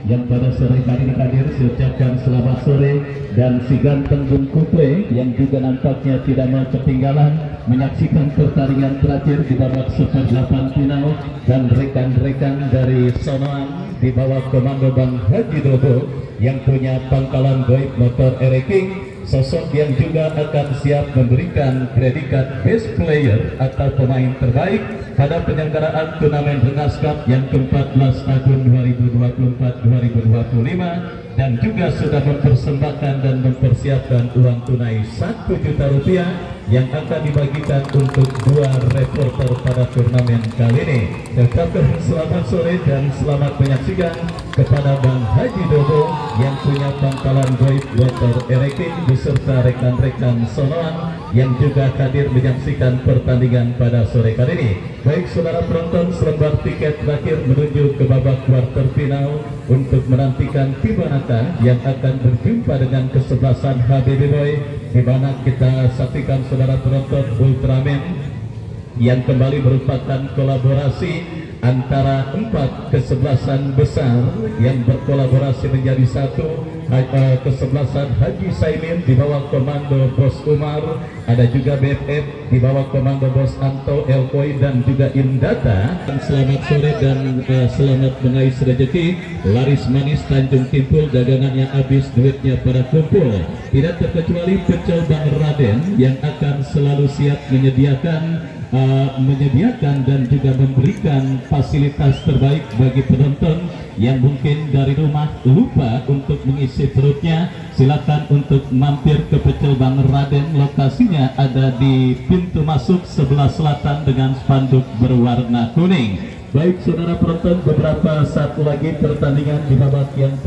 yang pada sore kali ini hadir. Saya ucapkan selamat sore, dan si ganteng Bung Kuple yang juga nampaknya tidak mau ketinggalan menyaksikan pertandingan terakhir di babak Super 8 final, dan rekan-rekan dari Sonoan di bawah komando Bang Haji Dobo yang punya pangkalan goib motor Ereking, sosok yang juga akan siap memberikan predikat best player atau pemain terbaik pada penyelenggaraan turnamen Rengas Cup yang ke-14 tahun 2024-2025, dan juga sudah mempersembahkan dan mempersiapkan uang tunai Rp1 juta yang akan dibagikan untuk 2 reporter pada turnamen kali ini. Tetapkan selamat sore dan selamat menyaksikan kepada Bang Haji Dobo yang punya pangkalan goib motor Ereking beserta rekan-rekan Sonoan yang juga hadir menyaksikan pertandingan pada sore kali ini. Baik saudara penonton, selembar tiket terakhir menuju ke babak quarter final untuk menantikan Tibanaka yang akan berjumpa dengan kesebelasan HBB Boy, di mana kita saksikan saudara penonton Ultraman yang kembali merupakan kolaborasi antara 4 kesebelasan besar yang berkolaborasi menjadi satu. Kesebelasan Haji Saimin di bawah komando Bos Umar, ada juga BFF di bawah komando Bos Anto Elkoi dan juga Indata. Selamat sore dan selamat mengais rezeki, laris manis Tanjung Kimpul, dagangannya habis duitnya pada kumpul. Tidak terkecuali pecel Bang Raden yang akan selalu siap menyediakan dan juga memberikan fasilitas terbaik bagi penonton yang mungkin dari rumah lupa untuk mengisi perutnya. Silakan untuk mampir ke pecel Bang Raden. Lokasinya ada di pintu masuk sebelah selatan dengan spanduk berwarna kuning. Baik saudara penonton, beberapa saat lagi pertandingan di babak yang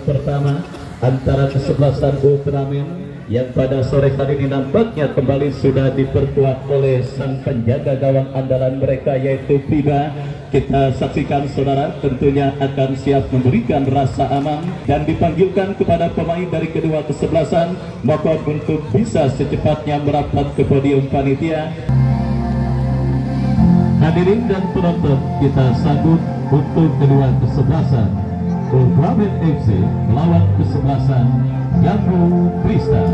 pertama antara kesebelasan Ultraman yang pada sore hari ini nampaknya kembali sudah diperkuat oleh sang penjaga gawang andalan mereka, yaitu Piba. Kita saksikan saudara, tentunya akan siap memberikan rasa aman dan dipanggilkan kepada pemain dari kedua kesebelasan maka untuk bisa secepatnya merapat ke podium panitia. Hadirin dan penonton, kita sambut untuk kedua kesebelasan Ultraman FC melawan kesebelasan Jambu Kristal.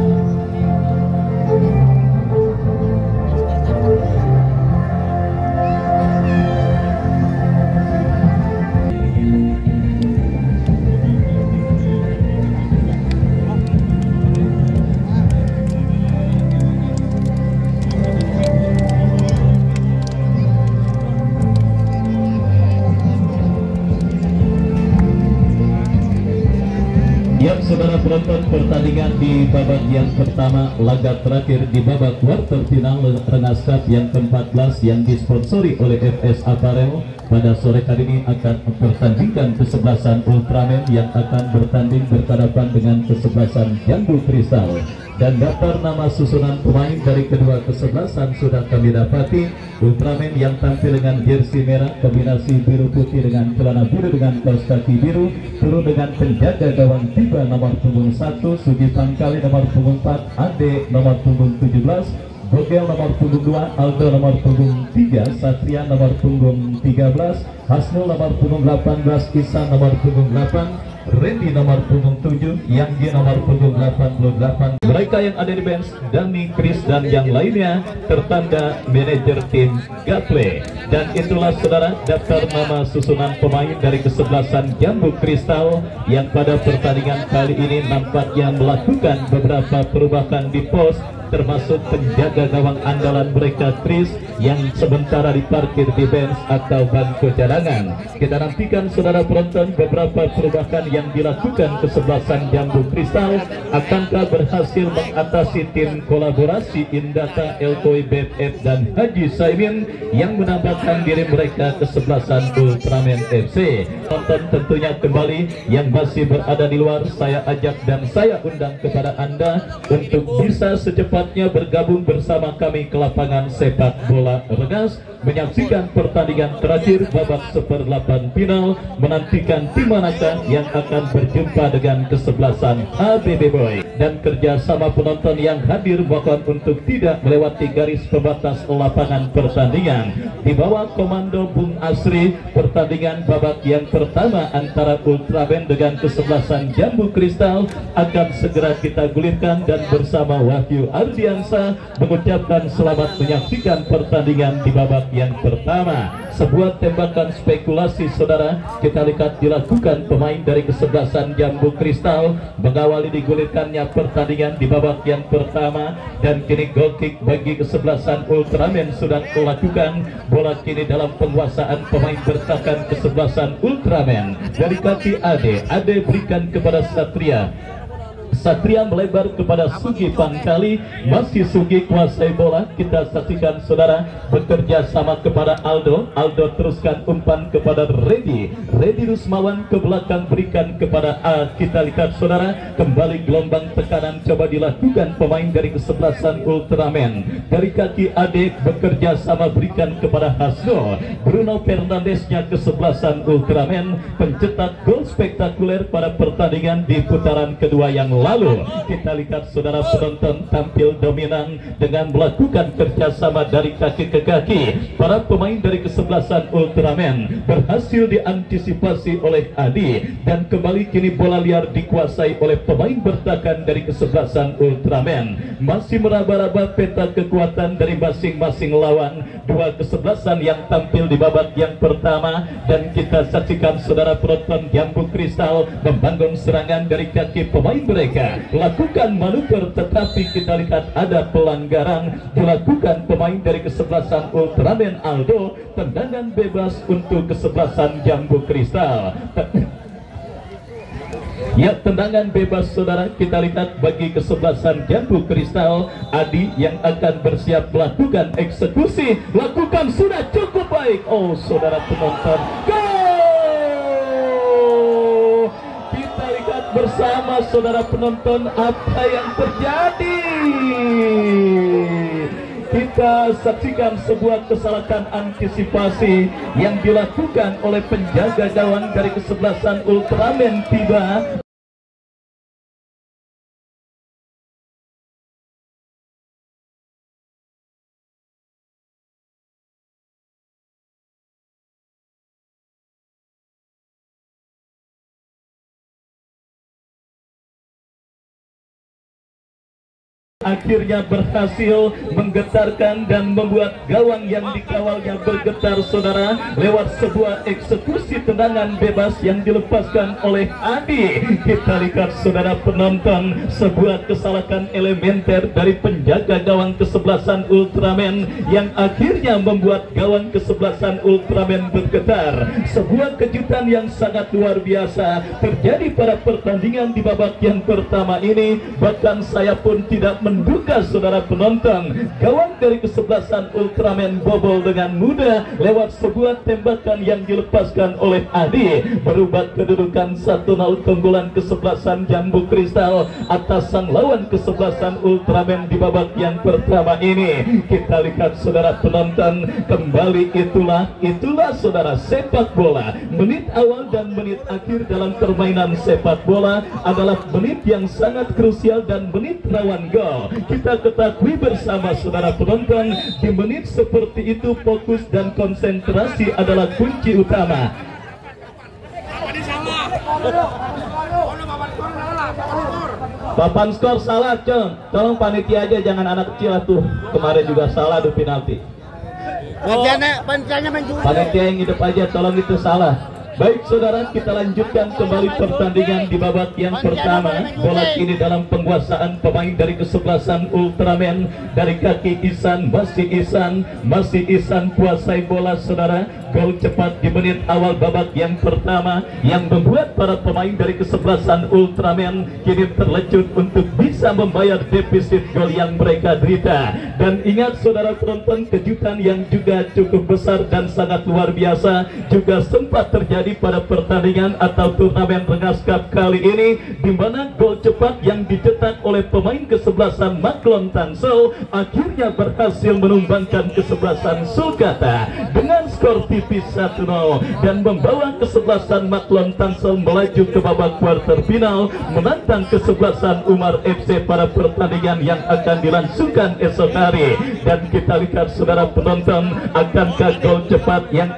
Saudara penonton, pertandingan di babak yang pertama, laga terakhir di babak quarter final Rengas Cup yang ke-14 yang disponsori oleh FS Apparel, pada sore kali ini akan mempertandingkan kesebelasan Ultraman yang akan bertanding berhadapan dengan kesebelasan Jambu Kristal. Dan daftar nama susunan pemain dari kedua kesebelasan sudah kami dapati. Ultraman yang tampil dengan jersey merah kombinasi biru putih dengan celana biru dengan kaos kaki biru, turun dengan penjaga gawang Tiba nomor punggung 1, Sugi Pangkali nomor punggung 4, Ade nomor punggung 17, Bogel nomor punggung 2, Aldo nomor punggung 3, Satria nomor punggung 13, Hasnul nomor punggung 18, Isa nomor punggung 8, Randy nomor punggung 7, Yanggi nomor punggung 88. Mereka yang ada di bench, Dani, Chris dan yang lainnya tertanda manajer tim Gaple. Dan itulah saudara daftar nama susunan pemain dari kesebelasan Jambu Kristal yang pada pertandingan kali ini nampaknya melakukan beberapa perubahan di pos, termasuk penjaga gawang andalan mereka Chris yang sementara diparkir di bench atau bangku cadangan. Kita nantikan saudara penonton beberapa perubahan yang dilakukan kesebelasan Jambu Kristal. Akankah berhasil mengatasi tim kolaborasi Indata, Elkoi, BFF dan Haji Saimin yang menambahkan diri mereka kesebelasan Ultraman FC? Tonton tentunya kembali yang masih berada di luar, saya ajak dan saya undang kepada Anda untuk bisa secepatnya bergabung bersama kami ke lapangan sepak bola Rengas menyaksikan pertandingan terakhir babak seperempat final, menantikan tim manakah yang akan berjumpa dengan kesebelasan ABB Boy. Dan kerjasama penonton yang hadir mohon untuk tidak melewati garis pembatas lapangan pertandingan. Di bawah komando Bung Asri, pertandingan babak yang pertama antara Ultraman dengan kesebelasan Jambu Kristal akan segera kita gulirkan, dan bersama Wahyu Ardiansa mengucapkan selamat menyaksikan pertandingan di babak yang pertama. Sebuah tembakan spekulasi saudara kita lihat dilakukan pemain dari kesebelasan Jambu Kristal mengawali digulirkannya pertandingan di babak yang pertama, dan kini goal kick bagi kesebelasan Ultraman sudah dilakukan. Bola kini dalam penguasaan pemain bertahan kesebelasan Ultraman dari kaki Ade berikan kepada Satria. Satria melebar kepada Sugi Pankali, masih Sugi kuasai bola. Kita saksikan saudara bekerja sama kepada Aldo teruskan umpan kepada Redi Rusmawan ke belakang berikan kepada A. Kita lihat saudara kembali gelombang tekanan coba dilakukan pemain dari kesebelasan Ultraman. Dari kaki Ade bekerja sama berikan kepada Hasno. Bruno Fernandesnya kesebelasan Ultraman pencetak gol spektakuler pada pertandingan di putaran kedua yang lalu. Kita lihat saudara penonton tampil dominan dengan melakukan kerjasama dari kaki ke kaki. Para pemain dari kesebelasan Ultraman berhasil diantisipasi oleh Adi, dan kembali kini bola liar dikuasai oleh pemain bertahan dari kesebelasan Ultraman. Masih meraba-raba peta kekuatan dari masing-masing lawan. Dua kesebelasan yang tampil di babak yang pertama, dan kita saksikan saudara penonton Jambu Kristal membangun serangan dari kaki pemain mereka, lakukan manuver, tetapi kita lihat ada pelanggaran dilakukan pemain dari kesebelasan Ultraman Aldo. Tendangan bebas untuk kesebelasan Jambu Kristal. Ya, tendangan bebas saudara kita lihat bagi kesebelasan Jambu Kristal. Adi yang akan bersiap melakukan eksekusi, lakukan sudah cukup baik. Oh saudara penonton, bersama saudara penonton apa yang terjadi. Kita saksikan sebuah kesalahan antisipasi yang dilakukan oleh penjaga gawang dari kesebelasan Ultraman tiba. Akhirnya berhasil menggetarkan dan membuat gawang yang dikawalnya bergetar saudara lewat sebuah eksekusi tendangan bebas yang dilepaskan oleh Adi. Kita lihat saudara penonton sebuah kesalahan elementer dari penjaga gawang kesebelasan Ultraman yang akhirnya membuat gawang kesebelasan Ultraman bergetar. Sebuah kejutan yang sangat luar biasa terjadi pada pertandingan di babak yang pertama ini. Bahkan saya pun tidak menduga saudara penonton gawang dari kesebelasan Ultraman bobol dengan mudah lewat sebuah tembakan yang dilepaskan oleh Adi, berubah kedudukan 1-0 keunggulan kesebelasan Jambu Kristal atas sang lawan kesebelasan Ultraman di babak yang pertama ini. Kita lihat saudara penonton kembali, itulah saudara sepak bola. Menit awal dan menit akhir dalam permainan sepak bola adalah menit yang sangat krusial dan menit rawan gol. Kita ketahui bersama saudara penonton, di menit seperti itu fokus dan konsentrasi adalah kunci utama. Papan skor salah, Con. Tolong panitia aja, jangan anak kecil tuh. Kemarin juga salah di penalti. Panitia yang hidup aja, tolong, itu salah. Baik saudara, kita lanjutkan kembali pertandingan di babak yang pertama. Bola kini dalam penguasaan pemain dari kesebelasan Ultraman. Dari kaki Ihsan, masih Ihsan kuasai bola saudara. Gol cepat di menit awal babak yang pertama yang membuat para pemain dari kesebelasan Ultraman kini terlecut untuk bisa membayar defisit gol yang mereka derita. Dan ingat saudara penonton, kejutan yang juga cukup besar dan sangat luar biasa juga sempat terjadi terjadi pada pertandingan atau turnamen Rengas Cup kali ini, di mana gol cepat yang dicetak oleh pemain kesebelasan Maklon Tangsel akhirnya berhasil menumbangkan kesebelasan Sulkata dengan skor tipis 1-0 dan membawa kesebelasan Maklon Tangsel melaju ke babak quarter final menantang kesebelasan Umar FC pada pertandingan yang akan dilangsungkan esok hari. Dan kita lihat saudara penonton, akankah gol cepat yang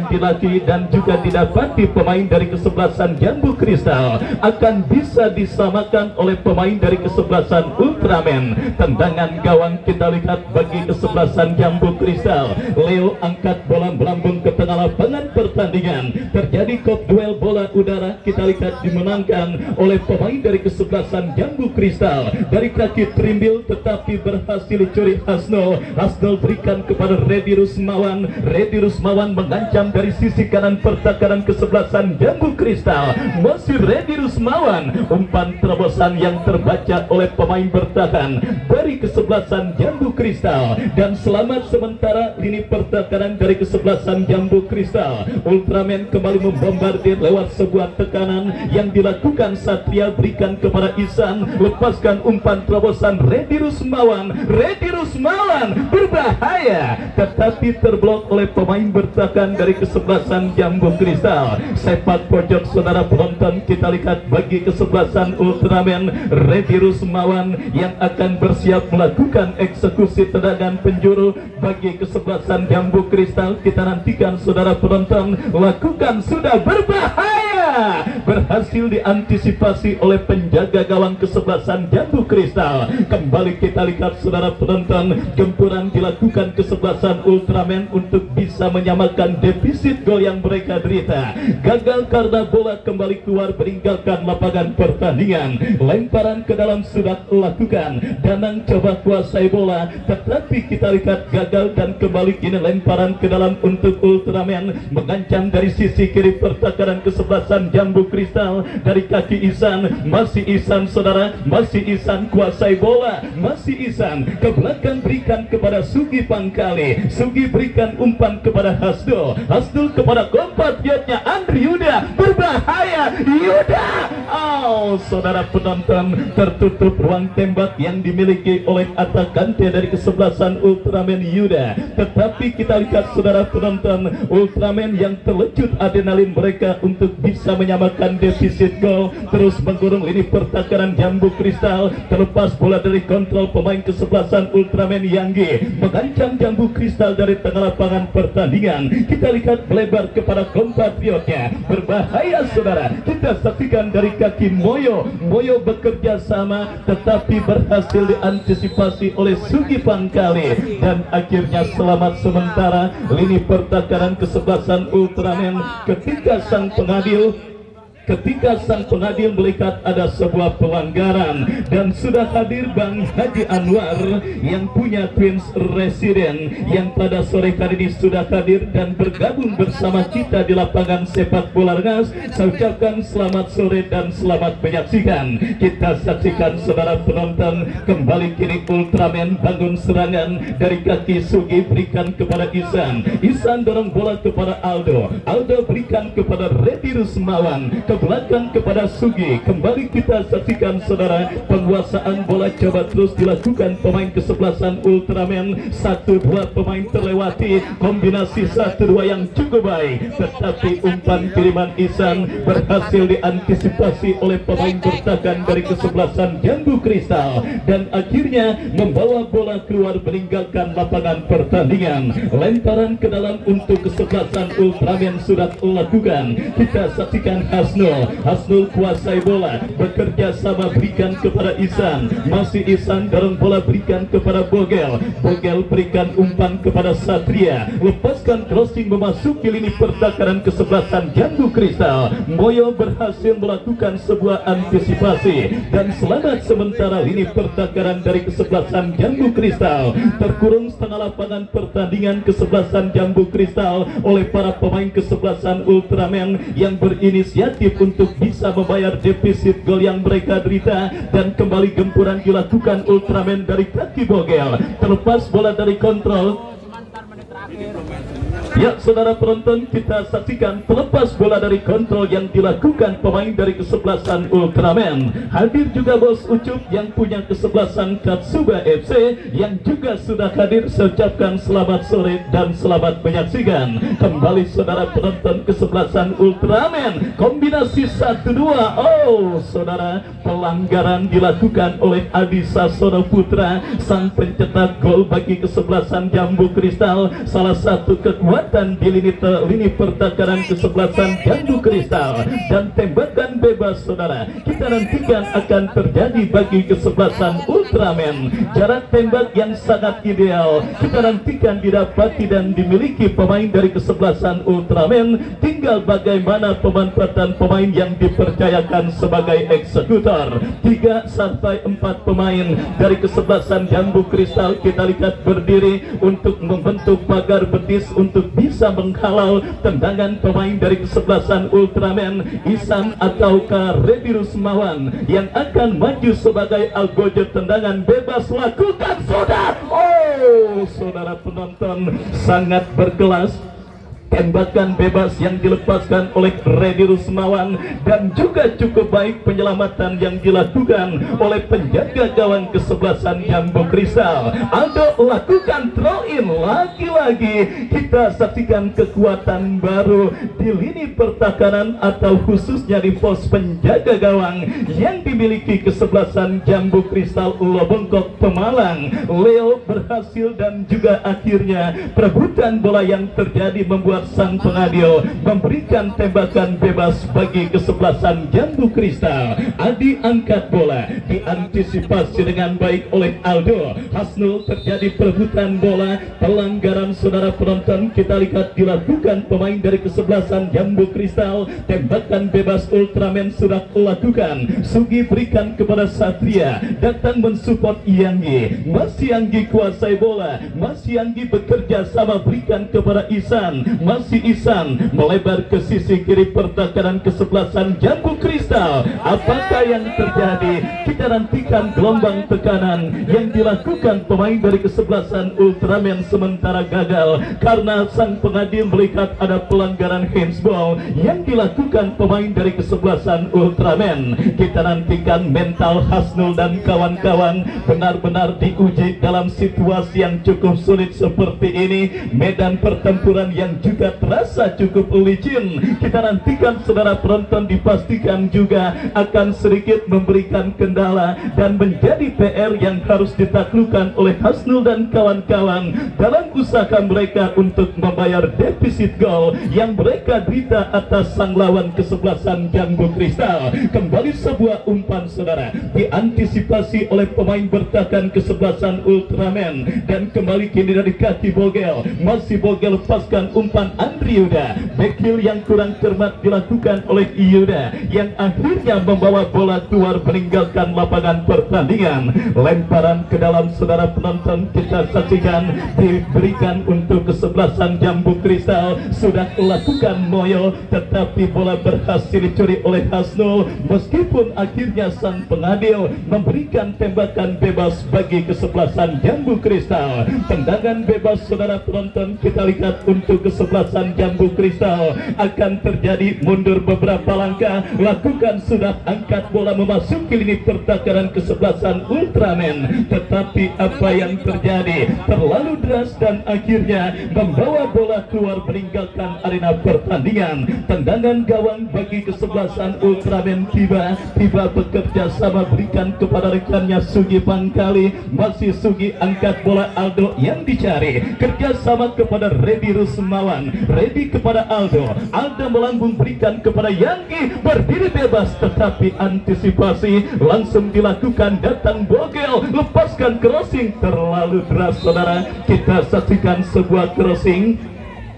dilatih dan juga didapati pemain dari kesebelasan Jambu Kristal akan bisa disamakan oleh pemain dari kesebelasan Ultraman. Tendangan gawang kita lihat bagi kesebelasan Jambu Kristal. Leo angkat bola melambung ke tengah lapangan pertandingan. Terjadi kop duel bola udara, kita lihat dimenangkan oleh pemain dari kesebelasan Jambu Kristal. Dari kaki Trimbil tetapi berhasil dicuri Hasnul. Hasnul berikan kepada Redi Rusmawan. Redi Rusmawan mengancam dari sisi kanan pertahanan kesebelasan Jambu Kristal. Masih Redi Rusmawan, umpan terobosan yang terbaca oleh pemain bertahan dari kesebelasan Jambu Kristal, dan selamat sementara lini pertahanan dari kesebelasan Jambu Kristal. Ultraman kembali membombardir lewat sebuah tekanan yang dilakukan Satria, berikan kepada Isan, lepaskan umpan terobosan Redi Rusmawan. Redi Rusmawan berbahaya tetapi terblok oleh pemain bertahan dari kesebelasan Jambu Kristal. Sepak pojok saudara penonton, kita lihat bagi kesebelasan Ultraman Redi Rusmawan yang akan bersiap melakukan eksekusi tendangan penjuru. Bagi kesebelasan Jambu Kristal kita nantikan saudara penonton, lakukan sudah berbahaya, berhasil diantisipasi oleh penjaga gawang kesebelasan Jambu Kristal. Kembali kita lihat saudara penonton, gempuran dilakukan kesebelasan Ultraman untuk bisa menyamakan defisit gol yang mereka derita. Gagal karena bola kembali keluar meninggalkan lapangan pertandingan. Lemparan ke dalam sudah lakukan, Danang coba kuasai bola tetapi kita lihat gagal, dan kembali kini lemparan ke dalam untuk Ultraman, mengancam dari sisi kiri pertahanan kesebelasan Jambu Kristal. Dari kaki Isan, masih Isan saudara, masih Isan kuasai bola, masih Isan ke belakang berikan kepada Sugi Pangkali. Sugi berikan umpan kepada Hasdul. Hasdul kepada kompatriotnya Andri Yuda, berbahaya Yuda. Oh saudara penonton, tertutup ruang tembak yang dimiliki oleh Atakante dari kesebelasan Ultraman Yuda. Tetapi kita lihat saudara penonton, Ultraman yang terlecut adrenalin mereka untuk bisa menyamakan defisit gol, terus menggurung lini pertahanan Jambu Kristal. Terlepas bola dari kontrol pemain kesebelasan Ultraman Yanggi, mengancam Jambu Kristal dari tengah lapangan pertandingan. Kita lihat melebar kepada kompatriotnya, berbahaya saudara. Kita saksikan dari kaki Moyo. Moyo bekerja sama tetapi berhasil diantisipasi oleh Sugi Pangkali, dan akhirnya selamat sementara lini pertahanan kesebelasan Ultraman ketika sang pengadil melihat ada sebuah pelanggaran, dan sudah hadir Bang Haji Anwar yang punya Twins Resident yang pada sore hari ini sudah hadir dan bergabung bersama kita di lapangan sepak bola Rengas. Saya ucapkan selamat sore dan selamat menyaksikan. Kita saksikan saudara penonton, kembali kini Ultraman bangun serangan dari kaki Sugi, berikan kepada Isan. Isan dorong bola kepada Aldo. Aldo berikan kepada Redi Rusmawan, ke belakang kepada Sugi. Kembali kita saksikan saudara, penguasaan bola coba terus dilakukan pemain kesebelasan Ultraman. 1-2 pemain terlewati, kombinasi 1-2 yang cukup baik, tetapi umpan kiriman Isan berhasil diantisipasi oleh pemain bertahan dari kesebelasan Jambu Kristal, dan akhirnya membawa bola keluar meninggalkan lapangan pertandingan. Lemparan ke dalam untuk kesebelasan Ultraman sudah lakukan. Kita saksikan Hasnul kuasai bola, bekerja sama berikan kepada Isan. Masih Isan dorong bola berikan kepada Bogel. Bogel berikan umpan kepada Satria, lepaskan crossing memasuki lini pertahanan kesebelasan Jambu Kristal. Moyo berhasil melakukan sebuah antisipasi, dan selamat sementara lini pertahanan dari kesebelasan Jambu Kristal. Terkurung setengah lapangan pertandingan kesebelasan Jambu Kristal oleh para pemain kesebelasan Ultraman yang berinisiatif untuk bisa membayar defisit gol yang mereka derita, dan kembali gempuran dilakukan Ultraman dari kaki Bogel. Terlepas bola dari kontrol, Ya, saudara penonton, kita saksikan pelepas bola dari kontrol yang dilakukan pemain dari kesebelasan Ultraman. Hadir juga Bos Ucup yang punya kesebelasan Katsuba FC yang juga sudah hadir. Saya ucapkan selamat sore dan selamat menyaksikan. Kembali saudara penonton kesebelasan Ultraman, kombinasi 1-2. Oh, saudara, pelanggaran dilakukan oleh Adi Sasono Putra, sang pencetak gol bagi kesebelasan Jambu Kristal. Salah satu kekuatan di lini pertahanan kesebelasan Jambu Kristal, dan tembakan bebas saudara kita nantikan akan terjadi bagi kesebelasan Ultraman. Jarak tembak yang sangat ideal kita nantikan didapati dan dimiliki pemain dari kesebelasan Ultraman. Tinggal bagaimana pemanfaatan pemain yang dipercayakan sebagai eksekutor. 3 sampai 4 pemain dari kesebelasan Jambu Kristal kita lihat berdiri untuk membentuk pagar betis untuk bisa menghalau tendangan pemain dari kesebelasan Ultraman. Isan ataukah Redi Rusmawan yang akan maju sebagai algojo tendangan bebas, lakukan saudara. Oh, saudara penonton, sangat berkelas tembakan bebas yang dilepaskan oleh Redi Rusmawan, dan juga cukup baik penyelamatan yang dilakukan oleh penjaga gawang kesebelasan Jambu Kristal. Aldo lakukan throw in lagi-lagi. Kita saksikan kekuatan baru di lini pertahanan atau khususnya di pos penjaga gawang yang dimiliki kesebelasan Jambu Kristal Lobongkok Pemalang. Leo berhasil dan juga akhirnya perebutan bola yang terjadi membuat sang pengadil memberikan tembakan bebas bagi kesebelasan Jambu Kristal. Adi angkat bola, diantisipasi dengan baik oleh Aldo. Hasnul, terjadi perebutan bola, pelanggaran saudara penonton kita lihat dilakukan pemain dari kesebelasan Jambu Kristal. Tembakan bebas Ultraman sudah lakukan. Sugi berikan kepada Satria, datang mensupport Yanggi. Masih Yanggi kuasai bola, masih Yanggi bekerja sama berikan kepada Isan. Masih Isan melebar ke sisi kiri pertahanan kesebelasan Jambu Kristal. Apakah yang terjadi? Kita nantikan gelombang tekanan yang dilakukan pemain dari kesebelasan Ultraman sementara gagal karena sang pengadil melihat ada pelanggaran handsball yang dilakukan pemain dari kesebelasan Ultraman. Kita nantikan mental Hasnul dan kawan-kawan benar-benar diuji dalam situasi yang cukup sulit seperti ini. Medan pertempuran yang juga terasa cukup licin. Kita nantikan saudara penonton, dipastikan juga akan sedikit memberikan kendala dan menjadi PR yang harus ditaklukkan oleh Hasnul dan kawan-kawan dalam usaha mereka untuk membayar defisit gol yang mereka derita atas sang lawan kesebelasan Jambu Kristal. Kembali sebuah umpan saudara diantisipasi oleh pemain bertahan kesebelasan Ultraman, dan kembali kini dari kaki Bogel. Masih Bogel lepaskan umpan Andri Yuda. Backhill yang kurang cermat dilakukan oleh Yuda yang akhirnya membawa bola keluar meninggalkan lapangan pertandingan. Lemparan ke dalam saudara penonton kita saksikan diberikan untuk kesebelasan Jambu Kristal. Sudah lakukan Moyo, tetapi bola berhasil dicuri oleh Hasnul. Meskipun akhirnya sang pengadil memberikan tembakan bebas bagi kesebelasan Jambu Kristal. Tendangan bebas saudara penonton kita lihat untuk kesebelasan Jambu Kristal akan terjadi mundur beberapa langkah. Lakukan sudah angkat bola memasuki lini pertahanan kesebelasan Ultraman, tetapi apa yang terjadi terlalu deras dan akhirnya membawa bola keluar meninggalkan arena pertandingan. Tendangan gawang bagi kesebelasan Ultraman tiba bekerja sama berikan kepada rekannya Sugi Pangkali. Masih Sugi angkat bola, Aldo yang dicari, kerjasama kepada Redi Rusmawan, Redi kepada Aldo melambung berikan kepada Yanggi, berdiri bebas tetapi antisipasi langsung dilakukan. Datang Bogel, lepaskan crossing terlalu deras saudara. Kita saksikan sebuah crossing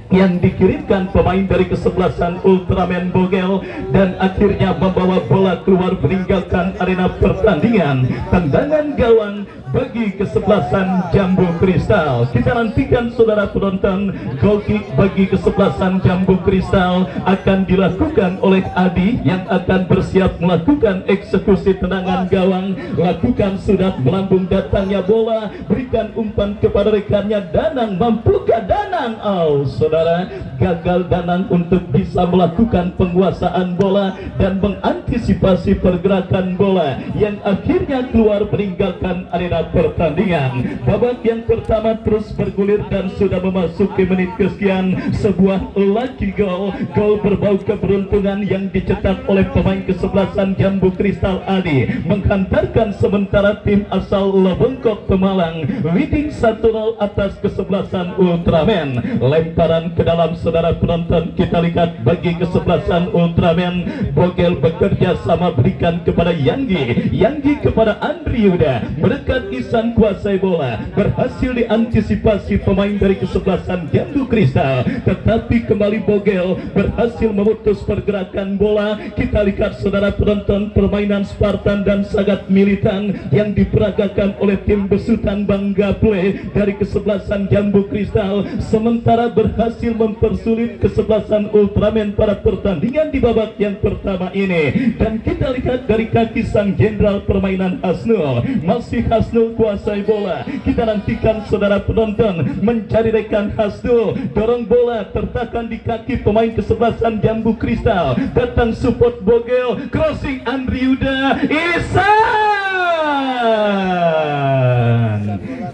yang dikirimkan pemain dari kesebelasan Ultraman Bogel dan akhirnya membawa bola keluar meninggalkan arena pertandingan. Tendangan gawang bagi kesebelasan Jambu Kristal. Kita nantikan saudara penonton, goal kick bagi kesebelasan Jambu Kristal akan dilakukan oleh Adi yang akan bersiap melakukan eksekusi tendangan gawang. Lakukan sudah melambung datangnya bola, berikan umpan kepada rekannya Danang. Mampukah Danang? Oh saudara, gagal Danang untuk bisa melakukan penguasaan bola dan mengantisipasi pergerakan bola yang akhirnya keluar meninggalkan arena pertandingan. Babak yang pertama terus bergulir dan sudah memasuki menit kesekian. Sebuah lucky goal, gol berbau keberuntungan yang dicetak oleh pemain kesebelasan Jambu Kristal Adi, menghantarkan sementara tim asal Lebengkok Pemalang leading 1-0 atas kesebelasan Ultraman. Lemparan ke dalam saudara penonton, kita lihat bagi kesebelasan Ultraman, Bogel bekerja sama berikan kepada Yanggi kepada Andri Yuda, mendekat Isan kuasai bola, berhasil diantisipasi pemain dari kesebelasan Jambu Kristal, tetapi kembali Bogel berhasil memutus pergerakan bola. Kita lihat saudara penonton, permainan Spartan dan sangat militan yang diperagakan oleh tim besutan Bangga Play dari kesebelasan Jambu Kristal, sementara berhasil mempersulit kesebelasan Ultraman pada pertandingan di babak yang pertama ini. Dan kita lihat dari kaki sang jenderal permainan Hasnul, masih Hasnul kuasai bola. Kita nantikan saudara penonton, mencari rekan Hasnul, dorong bola tertahan di kaki pemain kesebelasan Jambu Kristal, datang support Bogel, crossing Andri Yuda, Isan.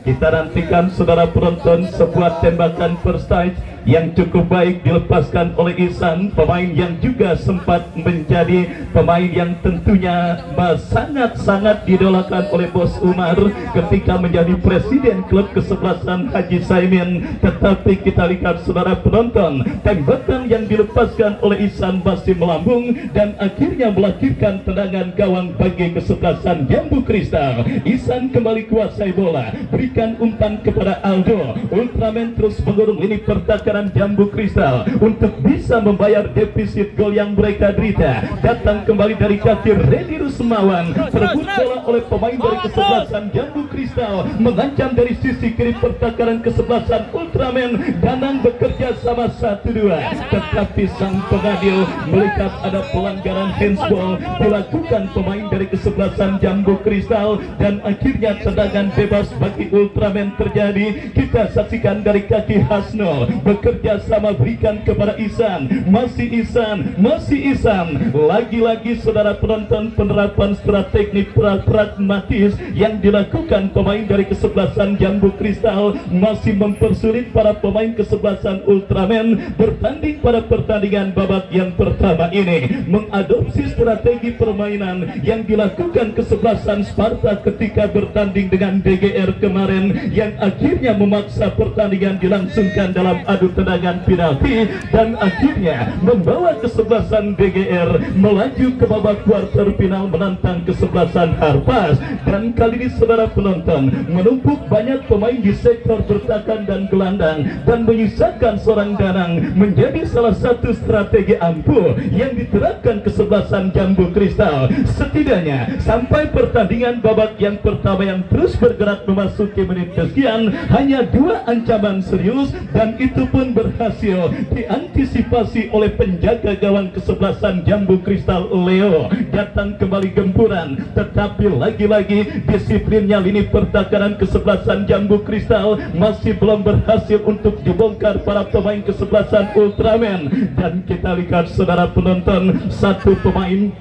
Kita nantikan saudara penonton, sebuah tembakan first touch yang cukup baik dilepaskan oleh Isan, pemain yang juga sempat menjadi pemain yang tentunya sangat-sangat didolakan oleh Bos Umar ketika menjadi presiden klub kesebelasan Haji Saimin. Tetapi kita lihat saudara penonton, tembakan yang dilepaskan oleh Isan masih melambung dan akhirnya melahirkan tendangan gawang bagi kesebelasan Jambu Kristal. Isan kembali kuasai bola, berikan umpan kepada Aldo. Ultraman terus mengurung lini pertahanan Jambu Kristal untuk bisa membayar defisit gol yang mereka derita. Datang kembali dari kaki Redi Rusmawan, perebut bola oleh pemain dari kesebelasan Jambu Kristal, mengancam dari sisi kiri pertahanan kesebelasan Ultraman. Danang bekerja sama 1-2, tetapi sang pengadil melihat ada pelanggaran handsball dilakukan pemain dari kesebelasan Jambu Kristal dan akhirnya tendangan bebas bagi Ultraman terjadi. Kita saksikan dari kaki Hasnul, bekerja sama berikan kepada Isan, masih Isan. Lagi-lagi saudara penonton, penerapan strategi pragmatis yang dilakukan pemain dari kesebelasan Jambu Kristal masih mempersulit para pemain kesebelasan Ultraman bertanding pada pertandingan babak yang pertama ini. Mengadopsi strategi permainan yang dilakukan kesebelasan Sparta ketika bertanding dengan DGR kemarin, yang akhirnya memaksa pertandingan dilangsungkan dalam adu tendangan penalti dan akhirnya membawa kesebelasan DGR melaju ke babak kuarter final menantang kesebelasan Harpas. Dan kali ini saudara penonton, menumpuk banyak pemain di sektor bertahan dan gelandang dan menyisakan seorang Danang menjadi salah satu strategi ampuh yang diterapkan kesebelasan Jambu Kristal. Setidaknya sampai pertandingan babak yang pertama yang terus bergerak memasuki menit kesekian, hanya 2 ancaman serius dan itu pun berhasil diantisipasi oleh penjaga gawang kesebelasan Jambu Kristal Leo. Datang kembali gempuran, tetapi lagi-lagi disiplinnya lini pertahanan kesebelasan Jambu Kristal masih belum berhasil untuk dibongkar para pemain kesebelasan Ultraman. Dan kita lihat saudara penonton, satu pemain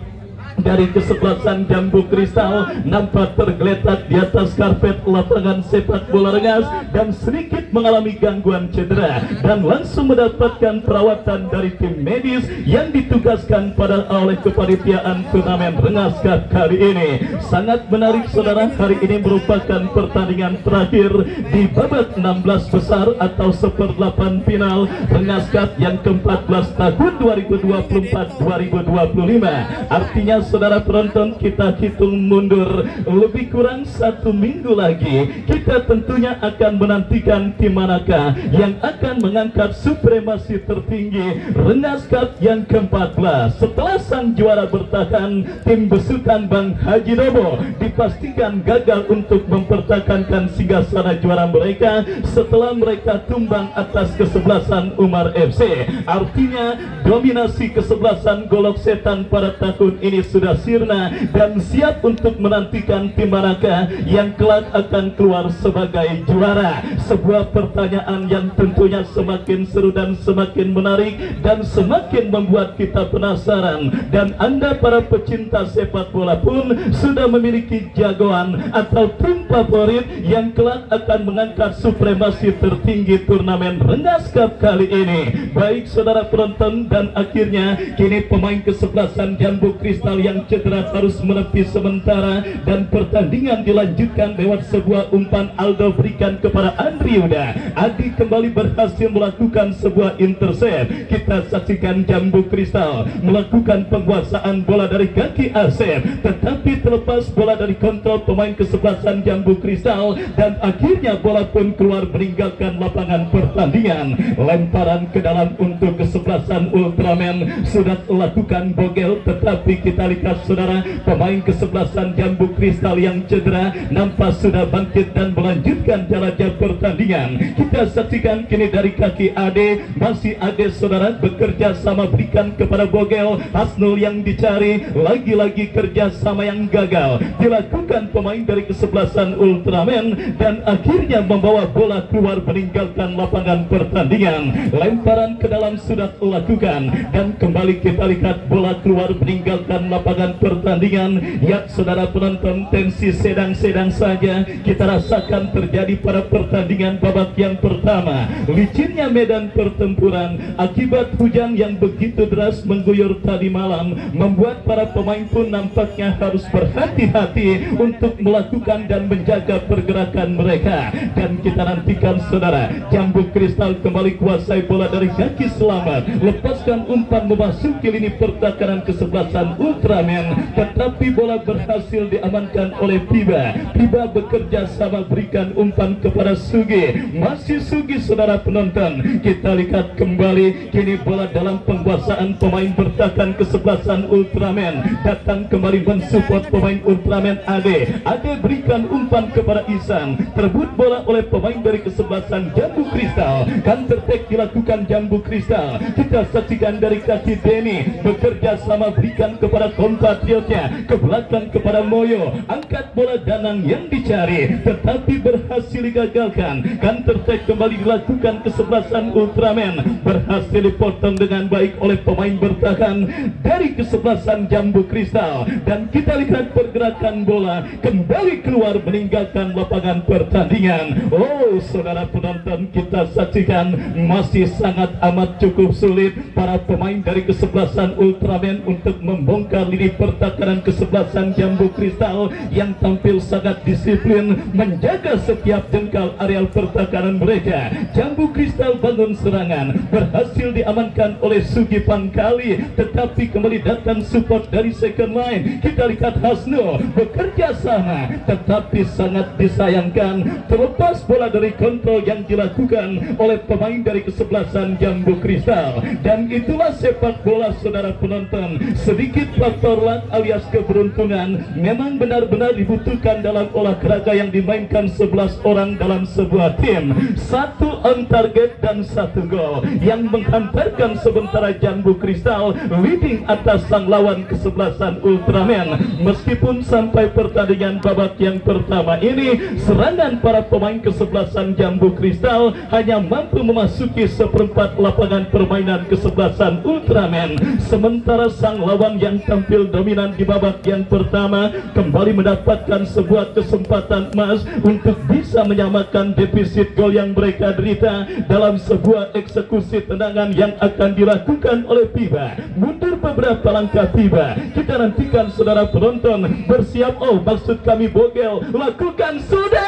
dari kesebelasan Jambu Kristal nampak tergeletak di atas karpet lapangan sepak bola Rengas dan sedikit mengalami gangguan cedera dan langsung mendapatkan perawatan dari tim medis yang ditugaskan oleh kepanitiaan turnamen Rengas Cup kali ini. Sangat menarik saudara, hari ini merupakan pertandingan terakhir di babak 16 besar atau 1/8 final Rengas Cup yang ke-14 tahun 2024-2025. Artinya saudara penonton, kita hitung mundur lebih kurang 1 minggu lagi. Kita tentunya akan menantikan tim manakah yang akan mengangkat supremasi tertinggi Rengas Cup yang ke-14. Setelah sang juara bertahan, tim besutan Bang Haji Dobo dipastikan gagal untuk mempertahankan singgasana juara mereka setelah mereka tumbang atas kesebelasan Umar FC. Artinya dominasi kesebelasan Golok Setan pada tahun ini sudah sirna dan siap untuk menantikan tim manakah yang kelak akan keluar sebagai juara. Sebuah pertanyaan yang tentunya semakin seru dan semakin menarik dan semakin membuat kita penasaran, dan Anda para pecinta sepak bola pun sudah memiliki jagoan atau tim favorit yang kelak akan mengangkat supremasi tertinggi turnamen Rengas Cup kali ini. Baik saudara penonton, dan akhirnya kini pemain kesebelasan Jambu Kristal yang cedera harus menepi sementara dan pertandingan dilanjutkan lewat sebuah umpan Aldo berikan kepada Andri Yuda. Adi kembali berhasil melakukan sebuah intercept. Kita saksikan Jambu Kristal melakukan penguasaan bola dari kaki Asep, tetapi terlepas bola dari kontrol pemain kesebelasan Jambu Kristal dan akhirnya bola pun keluar meninggalkan lapangan pertandingan. Lemparan ke dalam untuk kesebelasan Ultraman sudah lakukan Bogel, tetapi kita lihat saudara, pemain kesebelasan Jambu Kristal yang cedera nampak sudah bangkit dan melanjutkan jelajah pertandingan. Kita saksikan kini dari kaki Ade, masih Ade saudara bekerja sama berikan kepada Bogel. Hasnul yang dicari, lagi-lagi kerjasama yang gagal dilakukan pemain dari kesebelasan Ultraman dan akhirnya membawa bola keluar meninggalkan lapangan pertandingan. Lemparan ke dalam sudah dilakukan dan kembali kita lihat bola keluar meninggalkan lapangan pertandingan. Ya saudara penonton, tensi sedang-sedang saja kita rasakan terjadi pada pertandingan babak yang pertama. Licinnya medan pertempuran akibat hujan yang begitu deras mengguyur tadi malam membuat para pemain pun nampaknya harus berhati-hati untuk melakukan dan menjaga pergerakan mereka. Dan kita nantikan saudara, Jambu Kristal kembali kuasai bola dari kaki Selamat, lepaskan umpan memasuki lini pertahanan kesebelasan Ultraman, tetapi bola berhasil diamankan oleh Piba. Piba bekerja sama berikan umpan kepada Sugi, masih Sugi saudara penonton. Kita lihat kembali kini bola dalam penguasaan pemain bertahan kesebelasan Ultraman, datang kembali mensupport pemain Ultraman Ade. Ade berikan umpan kepada Isan, terbut bola oleh pemain dari kesebelasan Jambu Kristal. Counter attack dilakukan Jambu Kristal. Kita saksikan dari kaki Denny bekerja sama berikan kepada kompatriotnya, ke belakang kepada Moyo, angkat bola Danang yang dicari tetapi berhasil digagalkan. Counter attack kembali dilakukan kesebelasan Ultraman, berhasil dipotong dengan baik oleh pemain bertahan dari kesebelasan Jambu Kristal dan kita lihat pergerakan bola kembali keluar meninggalkan lapangan pertandingan. Oh saudara penonton, kita saksikan masih sangat amat cukup sulit para pemain dari kesebelasan Ultraman untuk membongkar lini pertahanan kesebelasan Jambu Kristal yang tampil sangat disiplin menjaga setiap jengkal areal pertahanan mereka. Jambu Kristal bangun serangan, berhasil diamankan oleh Sugi Pangkali, tetapi kembali datang support dari second line. Kita lihat Hasno bekerja sama, tetapi sangat disayangkan terlepas bola dari kontrol yang dilakukan oleh pemain dari kesebelasan Jambu Kristal. Dan itulah sepak bola saudara penonton, sedikit faktor luck alias keberuntungan memang benar-benar dibutuhkan dalam olahraga yang dimainkan 11 orang dalam sebuah tim. 1 on target dan 1 gol yang menghantarkan sementara Jambu Kristal leading atas sang lawan kesebelasan Ultraman. Meskipun sampai pertandingan babak yang pertama ini serangan para pemain kesebelasan Jambu Kristal hanya mampu memasuki seperempat lapangan permainan kesebelasan Ultraman, sementara sang lawan yang tampil dominan di babak yang pertama kembali mendapatkan sebuah kesempatan emas untuk bisa menyamakan defisit gol yang mereka derita dalam sebuah eksekusi tendangan yang akan dilakukan oleh Piba. Mundur beberapa langkah Piba, kita nantikan saudara penonton bersiap. Oh maksud kami Bogel, lakukan sudah.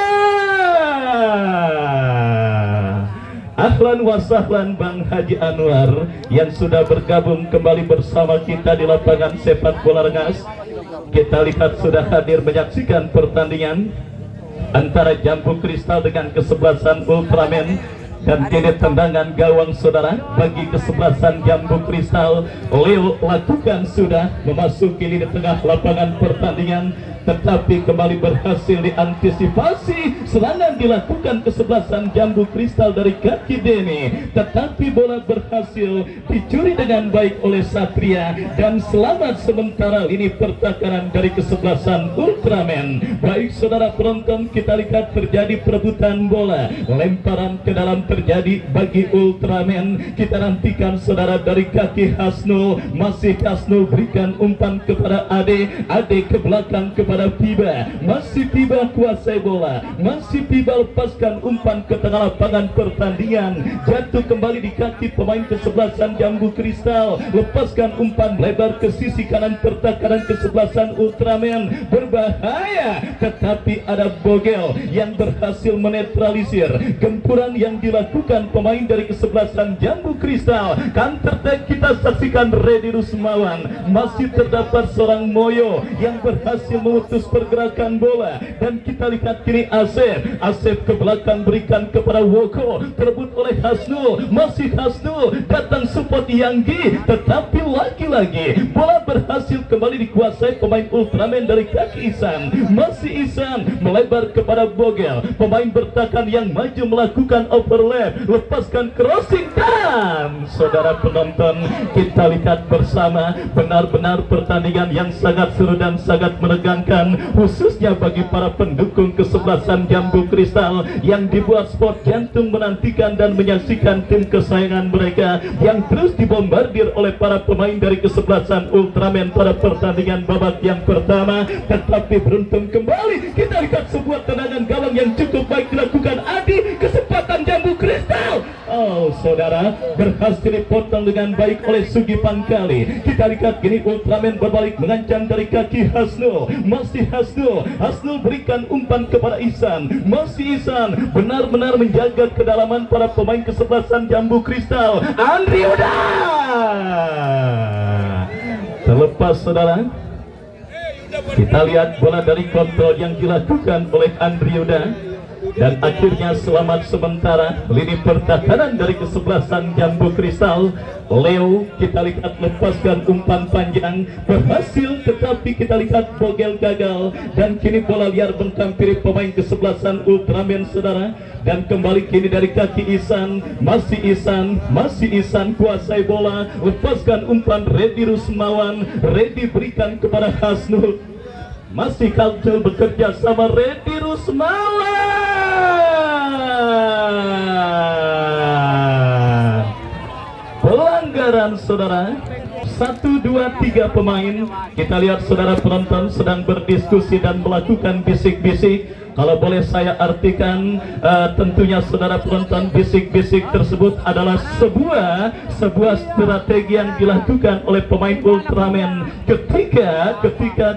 Ahlan wa sahlan Bang Haji Anwar yang sudah bergabung kembali bersama kita di lapangan sepak bola Rengas. kita lihat sudah hadir menyaksikan pertandingan antara Jambu Kristal dengan kesebelasan Ultraman. Dan kini tendangan gawang saudara bagi kesebelasan Jambu Kristal. Leo lakukan sudah memasuki lini tengah lapangan pertandingan, tetapi kembali berhasil diantisipasi. Serangan dilakukan kesebelasan Jambu Kristal dari kaki Denny, tetapi bola berhasil dicuri dengan baik oleh Satria, dan selamat sementara lini pertahanan dari kesebelasan Ultraman. Baik saudara penonton, kita lihat terjadi perebutan bola, lemparan ke dalam terjadi bagi Ultraman. Kita nantikan saudara dari kaki Hasnul, masih Hasnul berikan umpan kepada Ade, Ade ke belakang kepada Piba, masih Piba kuasai bola, masih Piba lepaskan umpan ke tengah lapangan pertandingan, jatuh kembali di kaki pemain kesebelasan Jambu Kristal, lepaskan umpan lebar ke sisi kanan pertahanan kesebelasan Ultraman, berbahaya, tetapi ada Bogel yang berhasil menetralisir gempuran yang dilakukan pemain dari kesebelasan Jambu Kristal. Counter attack kita saksikan Redi Rusmawan, masih terdapat seorang Moyo yang berhasil memutus pergerakan bola, dan kita lihat kini Asep ke belakang berikan kepada Woko, terebut oleh Hasnul, masih Hasnul datang support Yanggi, tetapi lagi-lagi bola berhasil kembali dikuasai pemain Ultraman dari kaki Isan, masih Isan melebar kepada Bogel, pemain bertahan yang maju melakukan overlap, lepaskan crossing, dan saudara penonton kita lihat bersama benar-benar pertandingan yang sangat seru dan sangat menegangkan, khususnya bagi para pendukung kesebelasan Jambu Kristal yang dibuat sport jantung menantikan dan menyaksikan tim kesayangan mereka yang terus dibombardir oleh para pemain dari kesebelasan Ultraman pada pertandingan babak yang pertama. Tetapi beruntung kembali kita lihat sebuah tendangan gawang yang cukup baik dilakukan Adi, kesempatan Jambu Kristal. Oh saudara, berhasil dipotong dengan baik oleh Sugi Pangkali. Kita lihat kini Ultraman berbalik mengancam dari kaki Hasnul, masih Hasnul berikan umpan kepada Isan, masih Isan benar-benar menjaga kedalaman para pemain kesebelasan Jambu Kristal. Andri Uda terlepas saudara. Kita lihat bola dari kontrol yang dilakukan oleh Andri Uda, dan akhirnya selamat sementara lini pertahanan dari kesebelasan Jambu Kristal. Leo kita lihat lepaskan umpan panjang, berhasil, tetapi kita lihat Bogel gagal, dan kini bola liar menghampiri pemain kesebelasan Ultraman saudara, dan kembali kini dari kaki Isan, masih Isan kuasai bola, lepaskan umpan Redi Rusmawan, Redi berikan kepada Hasnul, masih Kalcel bekerja sama Redi Rusmawan. Pelanggaran saudara. 1, 2, 3 pemain. Kita lihat saudara penonton sedang berdiskusi dan melakukan bisik-bisik. Kalau boleh saya artikan, tentunya saudara penonton, bisik-bisik tersebut adalah sebuah strategi yang dilakukan oleh pemain Ultraman ketika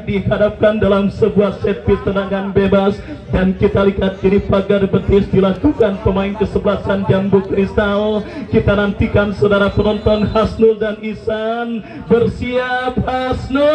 dihadapkan dalam sebuah set piece tendangan bebas. Dan kita lihat kini pagar betis dilakukan pemain kesebelasan Jambu Kristal. Kita nantikan saudara penonton, Hasnul dan Isan bersiap. Hasnul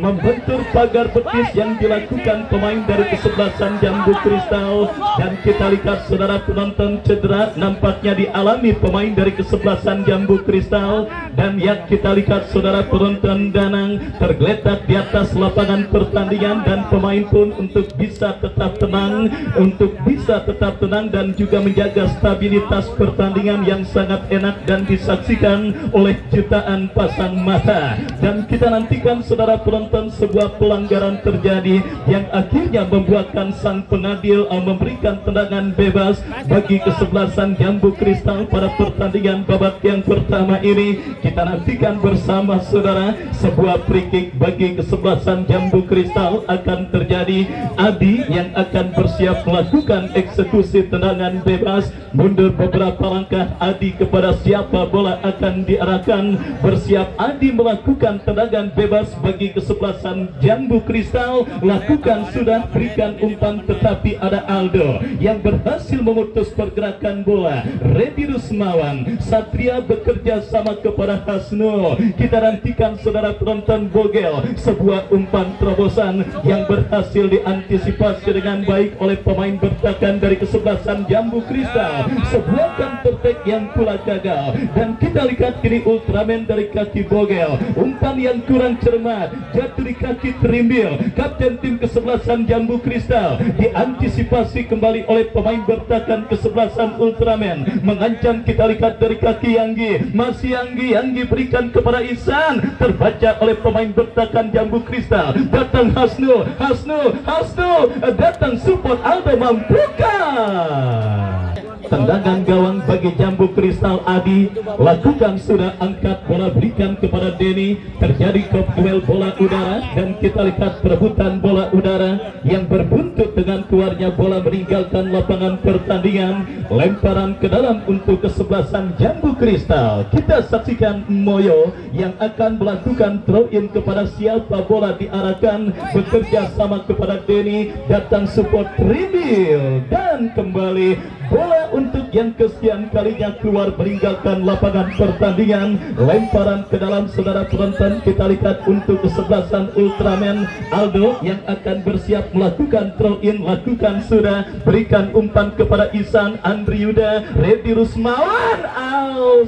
membentur pagar betis yang dilakukan pemain dari kesebelasan Jambu Kristal, dan kita lihat saudara penonton, cedera nampaknya dialami pemain dari kesebelasan Jambu Kristal, dan yang kita lihat saudara penonton, Danang tergeletak di atas lapangan pertandingan, dan pemain pun untuk bisa tetap tenang dan juga menjaga stabilitas pertandingan yang sangat enak dan disaksikan oleh jutaan pasang mata. Dan kita nantikan saudara penonton, sebuah pelanggaran terjadi yang akhirnya membuatkan sang pengadil memberikan tendangan bebas bagi kesebelasan Jambu Kristal pada pertandingan babak yang pertama ini. Kita nantikan bersama saudara sebuah free kick bagi kesebelasan Jambu Kristal akan terjadi. Adi yang akan bersiap melakukan eksekusi tendangan bebas, mundur beberapa langkah Adi kepada siapa bola akan diarahkan. Bersiap Adi melakukan tendangan bebas bagi kesebelasan kesebelasan Jambu Kristal. Lakukan sudah, berikan umpan, tetapi ada Aldo yang berhasil memutus pergerakan bola. Redi Rusmawan, Satria bekerja sama kepada Hasnul. Kita nantikan saudara penonton Bogel, sebuah umpan terobosan yang berhasil diantisipasi dengan baik oleh pemain bertahan dari kesebelasan Jambu Kristal. Sebuah counter attack yang pula gagal, dan kita lihat kini Ultraman dari kaki Bogel. Umpan yang kurang cermat, jatuh di kaki Trimbil, kapten tim kesebelasan Jambu Kristal. Diantisipasi kembali oleh pemain bertahan kesebelasan Ultraman. Mengancam, kita lihat dari kaki Yanggi, masih Yanggi berikan kepada Ihsan, terbaca oleh pemain bertahan Jambu Kristal. Datang Hasnul, datang support Aldo, mampukah? Tendangan gawang bagi Jambu Kristal. Adi lakukan sudah, angkat bola, berikan kepada Denny. Terjadi duel bola udara, dan kita lihat perebutan bola udara yang berbuntut dengan keluarnya bola meninggalkan lapangan pertandingan. Lemparan ke dalam untuk kesebelasan Jambu Kristal. Kita saksikan Moyo yang akan melakukan throw in kepada siapa bola diarahkan, bekerja sama kepada Denny. Datang support Trimbil, dan kembali bola untuk yang kesekian kalinya keluar meninggalkan lapangan pertandingan. Lemparan ke dalam saudara penonton, kita lihat untuk kesebelasan Ultraman. Aldo yang akan bersiap melakukan throw in, lakukan sudah, berikan umpan kepada Ihsan, Andri Yuda, Redi Rusmawan.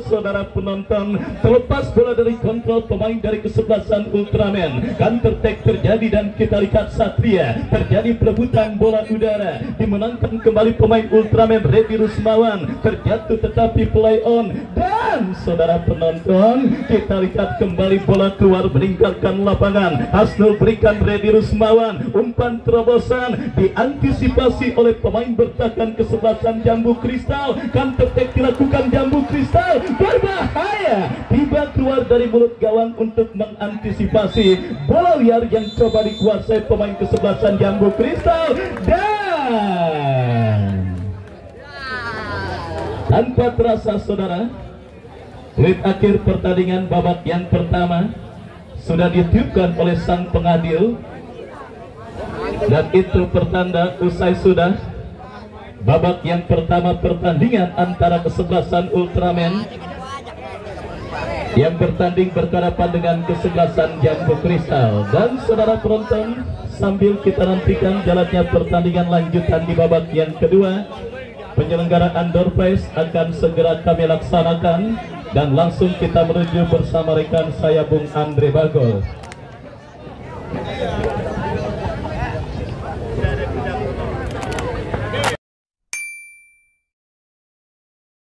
Saudara penonton, terlepas bola dari kontrol pemain dari kesebelasan Ultraman. Counter attack terjadi, dan kita lihat Satria, terjadi perebutan bola udara, dimenangkan kembali pemain Ultraman. Redi Rusmawan terjatuh tetapi play on, dan saudara penonton, kita lihat kembali bola keluar meninggalkan lapangan. Hasnul berikan Redi Rusmawan, umpan terobosan diantisipasi oleh pemain bertahan kesebelasan Jambu Kristal. Counter attack dilakukan Jambu Kristal, berbahaya, tiba keluar dari mulut gawang untuk mengantisipasi bola liar yang coba dikuasai pemain kesebelasan Jambu Kristal. Dan tanpa terasa saudara, menit akhir pertandingan babak yang pertama sudah ditiupkan oleh sang pengadil, dan itu pertanda usai sudah babak yang pertama pertandingan antara kesebelasan Ultraman yang bertanding berhadapan dengan kesebelasan Jambu Kristal. Dan saudara penonton, sambil kita nantikan jalannya pertandingan lanjutan di babak yang kedua, penyelenggaraan door prize akan segera kami laksanakan, dan langsung kita menuju bersama rekan saya Bung Andre Bagol.